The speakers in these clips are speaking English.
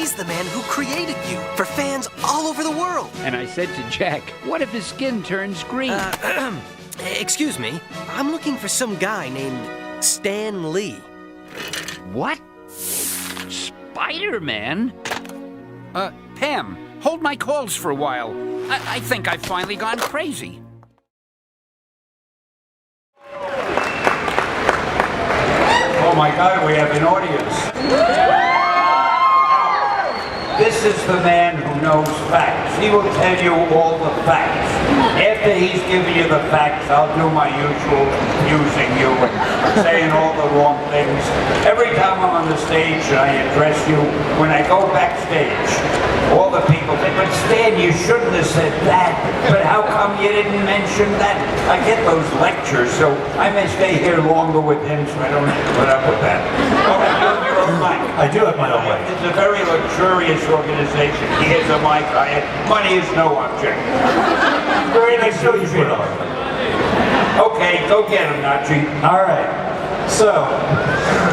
He's the man who created you for fans all over the world. And I said to Jack, what if his skin turns green? Excuse me. I'm looking for some guy named Stan Lee. What? Spider-Man? Pam, hold my calls for a while. I think I've finally gone crazy. Oh my God, we have an audience. This is the man who knows facts. He will tell you all the facts. After he's given you the facts, I'll do my usual confusing you and saying all the wrong things. Every time I'm on the stage and I address you, when I go backstage, all the people say, but Stan, you shouldn't have said that. But how come you didn't mention that? I get those lectures, so I may stay here longer with him so I don't have to put up with that. Oh, you have your own mic. I do have my own mic. It's a very luxurious organization. He has a mic. Money is no object. Very nice to meet you. Okay, go get him, Nachi. All right. So,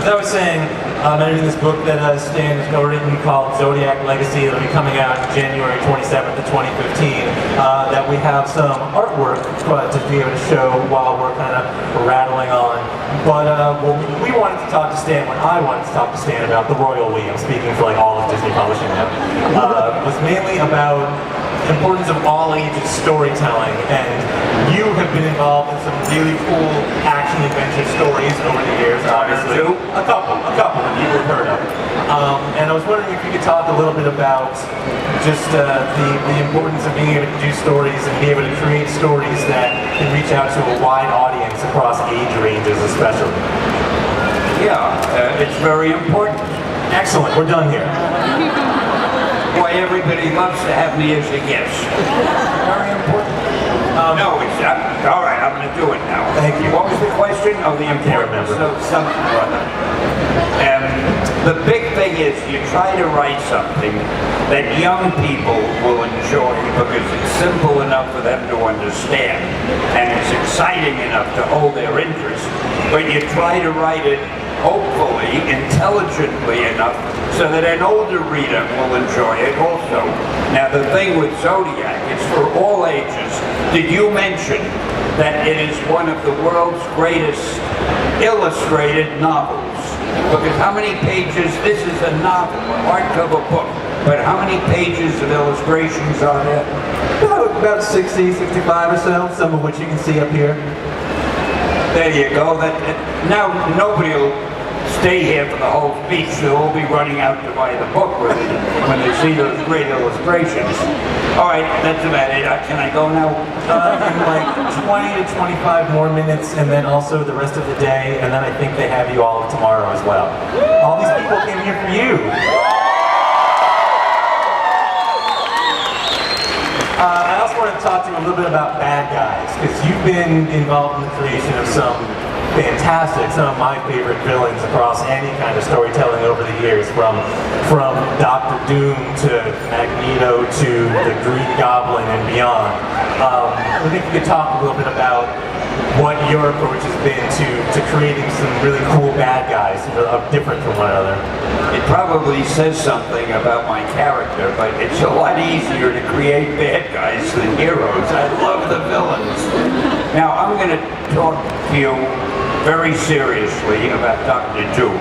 as I was saying, I'm editing this book that Stan has written called Zodiac Legacy. It'll be coming out January 27th of 2015. That we have some artwork to be able to show while we're kind of rattling on. But we wanted to talk to Stan, when I wanted to talk to Stan about the Royal We, I'm speaking for like all of Disney Publishing now, was mainly about the importance of all ages storytelling, and you have been involved in some really cool action adventure stories over the years, obviously. A couple that you have heard of. And I was wondering if you could talk a little bit about just the importance of being able to do stories and be able to create stories that can reach out to a wide audience across age ranges especially. Yeah, it's very important. Excellent, we're done here. Why everybody loves to have me as a guest. Very important. No, it's all right. I'm going to do it now. Thank you. What was the question? Oh, the importance of something or other. The big thing is you try to write something that young people will enjoy because it's simple enough for them to understand and it's exciting enough to hold their interest. But you try to write it hopefully intelligently enough so that an older reader will enjoy it also. Now the thing with Zodiac, it's for all ages. Did you mention that it is one of the world's greatest illustrated novels? Because how many pages, this is a novel, a hardcover book, but how many pages of illustrations are there? About 60, 65 or so, some of which you can see up here. There you go. Now nobody will stay here for the whole speech. They'll all be running out to buy the book when they see those great illustrations. All right, that's about it. Can I go now? In like 20 to 25 more minutes, and then also the rest of the day, and then I think they have you all tomorrow as well. All these people came here for you. I also want to talk to you a little bit about bad guys, because you've been involved in the creation of some of my favorite villains across any kind of storytelling over the years, from Dr. Doom to Magneto to the Green Goblin and beyond. I think you could talk a little bit about what your approach has been to creating some really cool bad guys that are different from one another. It probably says something about my character, but it's a lot easier to create bad guys than heroes. I love the villains. Now I'm going to talk to you very seriously about Dr. Doom.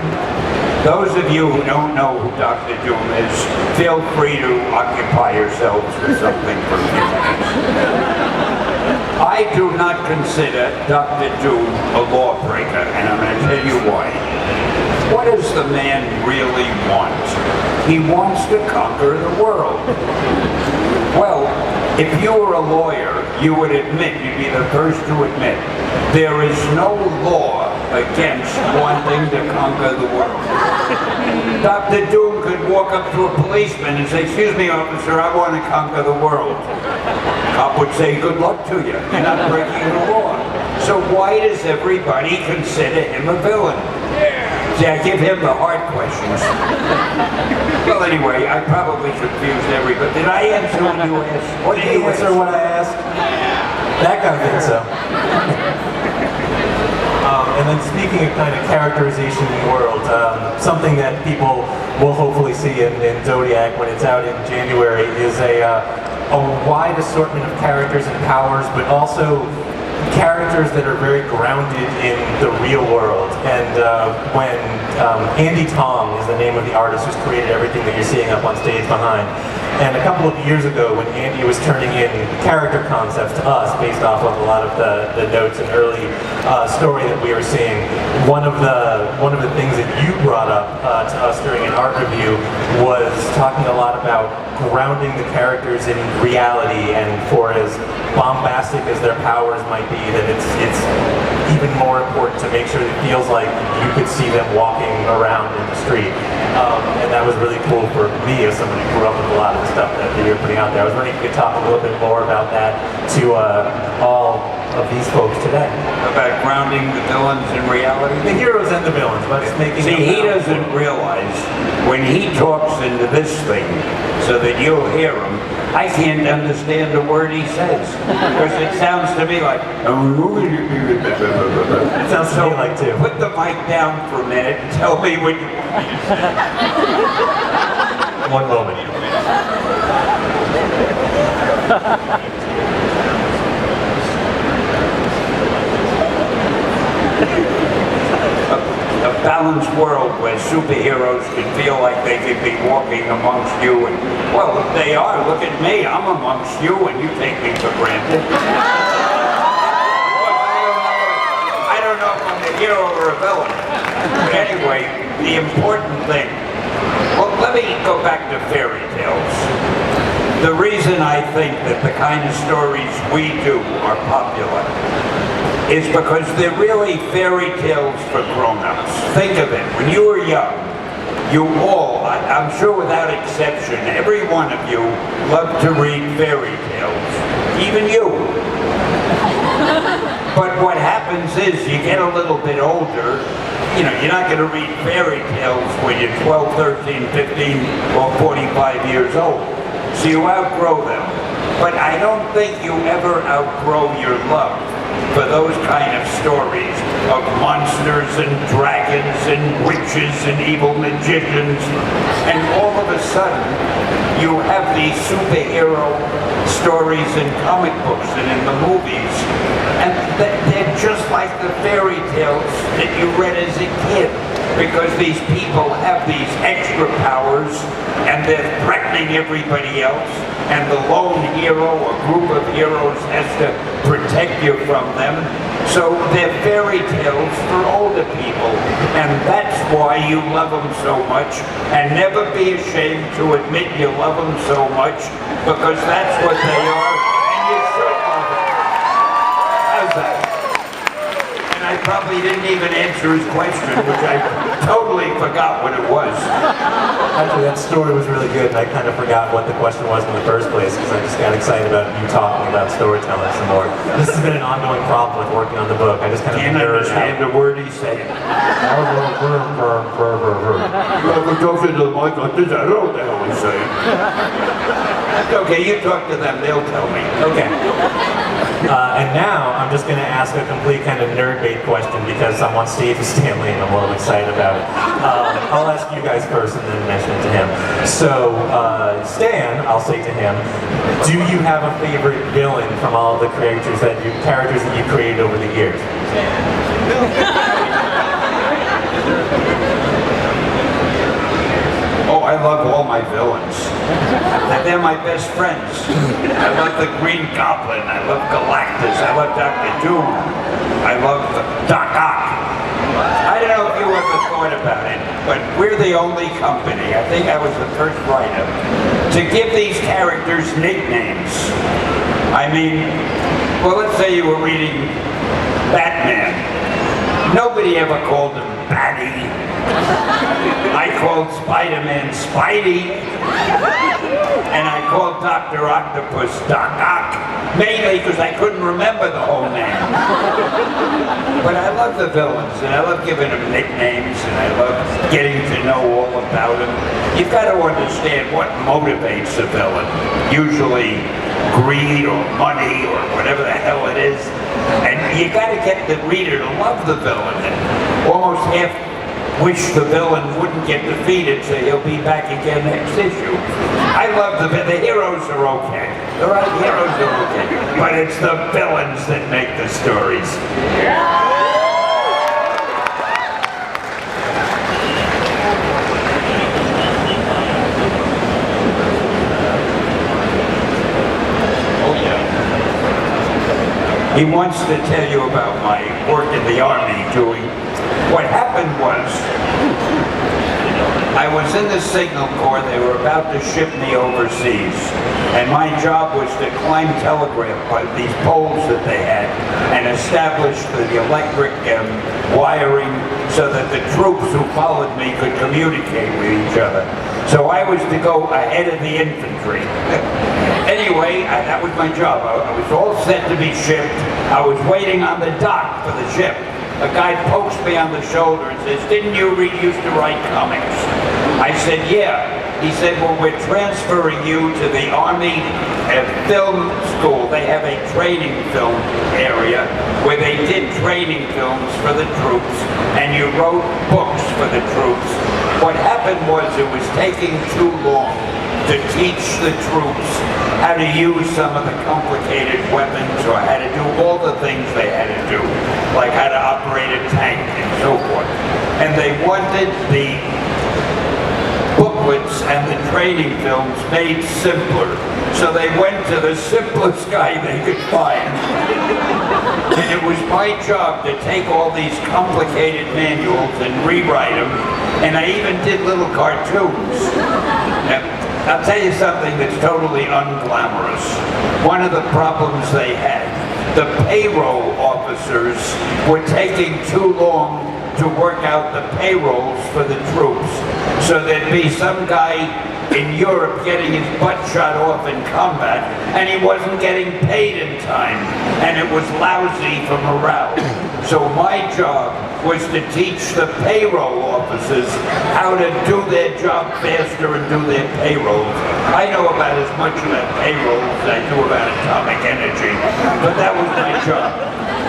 Those of you who don't know who Dr. Doom is, feel free to occupy yourselves with something for a few minutes. I do not consider Dr. Doom a lawbreaker, and I'm going to tell you why. What does the man really want? He wants to conquer the world. Well, if you were a lawyer, you would admit, you'd be the first to admit, there is no law against wanting to conquer the world. Dr. Doom could walk up to a policeman and say, excuse me, officer, I want to conquer the world. Cop would say, good luck to you. You're not breaking the law. So why does everybody consider him a villain? See, I give him the hard questions. Well, anyway, I probably confused everybody. Did I answer what you asked? What did you answer what I asked? That kind of thing, so. And then speaking of kind of characterization in the world, something that people will hopefully see in Zodiac when it's out in January is a wide assortment of characters and powers, but also characters that are very grounded in the real world. And when Andy Tong is the name of the artist who's created everything that you're seeing up on stage behind. And a couple of years ago, when Andy was turning in character concepts to us based off of a lot of the notes and early story that we were seeing, one of the things that you brought up to us during an art review was talking a lot about grounding the characters in reality, and for as bombastic as their powers might be, that it's even more important to make sure that it feels like you could see them walking around in the street. And that was really cool for me as someone who grew up with a lot of the stuff that you're putting out there. I was wondering if you could talk a little bit more about that to all of these folks today. About grounding the villains in reality? The heroes and the villains, but it's making See, he doesn't realize when he talks into this thing so that you'll hear him, I can't understand a word he says because it sounds to me like it sounds to me like too. Put the mic down for a minute and tell me what you One moment. a balanced world where superheroes can feel like they could be walking amongst you and, well, they are. Look at me, I'm amongst you and you take me for granted. I don't know if I'm a hero or a villain. But anyway, the important thing, well, let me go back to fairy tales. The reason I think that the kind of stories we do are popular is because they're really fairy tales for grown-ups. Think of it, when you were young, you all, I'm sure without exception, every one of you loved to read fairy tales. Even you. But what happens is you get a little bit older, you know, you're not going to read fairy tales when you're 12, 13, 15, or 45 years old. So you outgrow them. But I don't think you ever outgrow your love for those kind of stories of monsters and dragons and witches and evil magicians. And all of a sudden, you have these superhero stories in comic books and in the movies. And they're just like the fairy tales that you read as a kid. Because these people have these extra powers and they're threatening everybody else, and the lone hero or group of heroes has to protect you from them. So they're fairy tales for older people, and that's why you love them so much, and never be ashamed to admit you love them so much, because that's what they are, and you should love them. How's that? I probably didn't even answer his question, which I totally forgot what it was. Actually, that story was really good, and I kind of forgot what the question was in the first place because I just got excited about you talking about storytelling some more. This has been an ongoing problem with working on the book. I just kind of can't understand a word he's saying. You have to talk into the mic like this. I don't know what the hell he's saying. Okay, you talk to them, they'll tell me. Okay. And now I'm just going to ask a complete kind of nerd bait question because I'm on stage with Stanley and I'm a little excited about it. I'll ask you guys first and then mention it to him. So, Stan, I'll say to him, do you have a favorite villain from all of the characters that you created over the years? Oh, I love all my villains. They're my best friends. I love the Green Goblin. I love Galactus. I love Dr. Doom. I love Doc Ock. I don't know if you ever thought about it, but we're the only company, I think I was the first writer, to give these characters nicknames. I mean, well, let's say you were reading Batman. Nobody ever called him Batty. I called Spider-Man Spidey, and I called Dr. Octopus Doc Ock, mainly because I couldn't remember the whole name. But I love the villains, and I love giving them nicknames, and I love getting to know all about them. You've got to understand what motivates a villain. Usually, greed or money or whatever the hell it is. And you got to get the reader to love the villain. And almost half wish the villain wouldn't get defeated so he'll be back again next issue. I love the heroes are okay. The right heroes are okay. But it's the villains that make the stories. He wants to tell you about my work in the Army doing... What happened was, I was in the Signal Corps. They were about to ship me overseas. And my job was to climb telegraph by these poles that they had and establish the electric wiring so that the troops who followed me could communicate with each other. So I was to go ahead of the infantry. Anyway, that was my job. I was all set to be shipped. I was waiting on the dock for the ship. A guy pokes me on the shoulder and says, "Didn't you used to write comics?" I said, "Yeah." He said, "Well, we're transferring you to the Army film school. They have a training film area where they did training films for the troops, and you wrote books for the troops." What happened was it was taking too long to teach the troops how to use some of the complicated weapons or how to do all the things they had to do, like how to operate a tank and so forth. And they wanted the booklets and the training films made simpler. So they went to the simplest guy they could find. And it was my job to take all these complicated manuals and rewrite them. And I even did little cartoons. I'll tell you something that's totally unglamorous. One of the problems they had, the payroll officers were taking too long to work out the payrolls for the troops. So there'd be some guy in Europe getting his butt shot off in combat, and he wasn't getting paid in time, and it was lousy for morale. So my job was to teach the payroll officers how to do their job faster and do their payrolls. I know about as much about payroll as I do about atomic energy, but that was my job.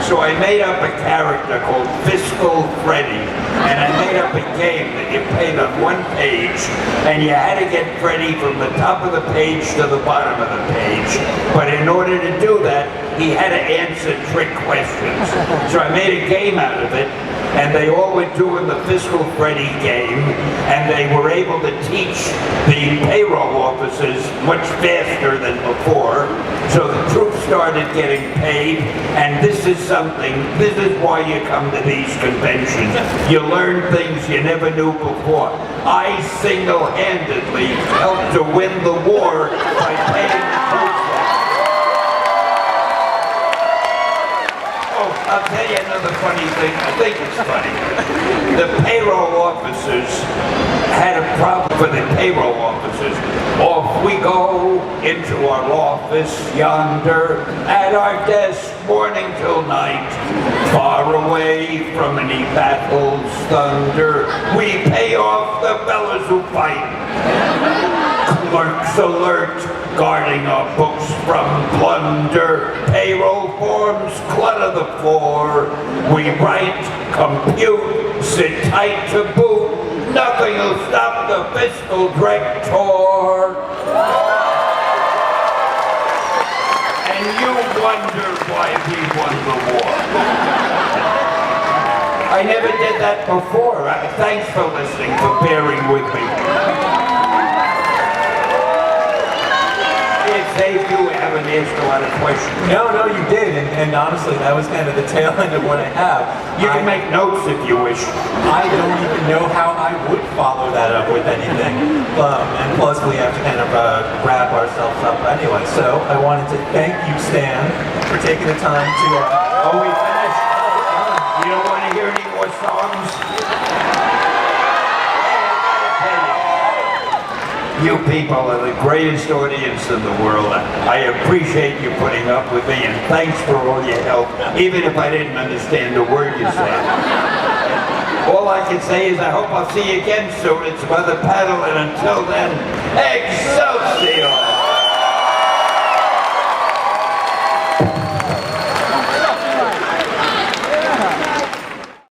So I made up a character called Fiscal Freddy, and I made up a game that you played on one page, and you had to get Freddy from the top of the page to the bottom of the page. But in order to do that, he had to answer trick questions. So I made a game out of it, and they all were doing the Fiscal Freddy game, and they were able to teach the payroll officers much faster than before. So the troops started getting paid, and this is why you come to these conventions. You learn things you never knew before. I single-handedly helped to win the war by paying the troops. Oh, I'll tell you another funny thing. I think it's funny. The payroll officers had a problem for the payroll officers. Off we go into our office yonder, at our desk morning till night, far away from any battle's thunder. We pay off the fellas who fight. Clerks alert, guarding our books from blunder. Payroll forms clutter the floor. We write, compute, sit tight to boot. Nothing will stop the fiscal director. And you wonder why we won the war. I never did that before. Thanks for listening, for bearing with me. Dave, you haven't asked a lot of questions. No, you did, and honestly, that was kind of the tail end of what I have. You can make notes if you wish. I don't even know how I would follow that up with anything. And plus, we have to kind of wrap ourselves up anyway. So, I wanted to thank you, Stan, for taking the time to... Oh, we finished? You don't want to hear any more songs? You people are the greatest audience in the world. I appreciate you putting up with me, and thanks for all your help, even if I didn't understand a word you said. All I can say is I hope I'll see you again soon at some other panel, and until then, Excelsior!